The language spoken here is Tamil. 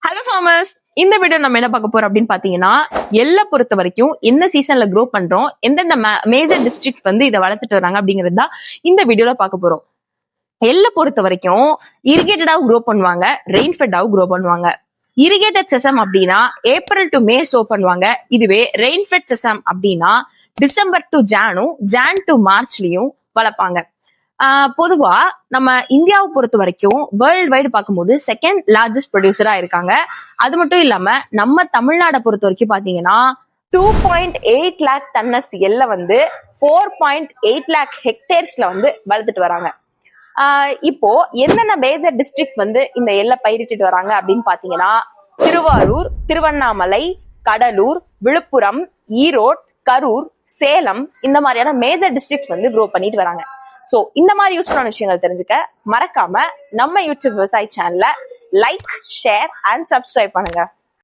ஹலோ ஃபார்மர்ஸ், இந்த வீடியோ நம்ம என்ன பார்க்க போறோம் அப்படின்னு பாத்தீங்கன்னா, எள்ள பொறுத்த வரைக்கும் என்ன சீசன்ல க்ரோ பண்றோம், எந்தெந்த மேஜர் டிஸ்ட்ரிக்ட்ஸ் வந்து இதை வளர்த்துட்டு வராங்க அப்படிங்கிறது தான் இந்த வீடியோல பார்க்க போறோம். எள்ள பொறுத்த வரைக்கும் இரிகேட்டடாவும் க்ரோ பண்ணுவாங்க, ரெயின்ஃபெட்டாவும் க்ரோ பண்ணுவாங்க. இரிகேட்டட் செசம் அப்படின்னா ஏப்ரல் டு மே சோ பண்ணுவாங்க. இதுவே ரெயின்ஃபெட் செசம் அப்படின்னா டிசம்பர் டு ஜானும் ஜான் டு மார்ச்லயும் வளர்ப்பாங்க. பொதுவா நம்ம இந்தியாவை பொறுத்த வரைக்கும் வேர்ல்டு வைடு பார்க்கும்போது செகண்ட் லார்ஜஸ்ட் ப்ரொடியூசரா இருக்காங்க. அது மட்டும் இல்லாம நம்ம தமிழ்நாடை பொறுத்த வரைக்கும் பாத்தீங்கன்னா 2.8 lakh டன்னஸ் எல்லை வந்து 4.8 lakh ஹெக்டேர்ஸ்ல வந்து வளர்த்துட்டு வராங்க. இப்போ என்னென்ன மேஜர் டிஸ்ட்ரிக்ட்ஸ் வந்து இந்த எல்லை பயிரிட்டு வராங்க அப்படின்னு பாத்தீங்கன்னா, திருவாரூர், திருவண்ணாமலை, கடலூர், விழுப்புரம், ஈரோடு, கரூர், சேலம் இந்த மாதிரியான மேஜர் டிஸ்ட்ரிக்ட்ஸ் வந்து க்ரோ பண்ணிட்டு வராங்க. சோ இந்த மாதிரி யூஸ்ஃபுல்லான விஷயங்கள் தெரிஞ்சுக்க மறக்காம நம்ம யூடியூப் விவசாய சேனலை லைக், ஷேர் அண்ட் சப்ஸ்கிரைப் பண்ணுங்க.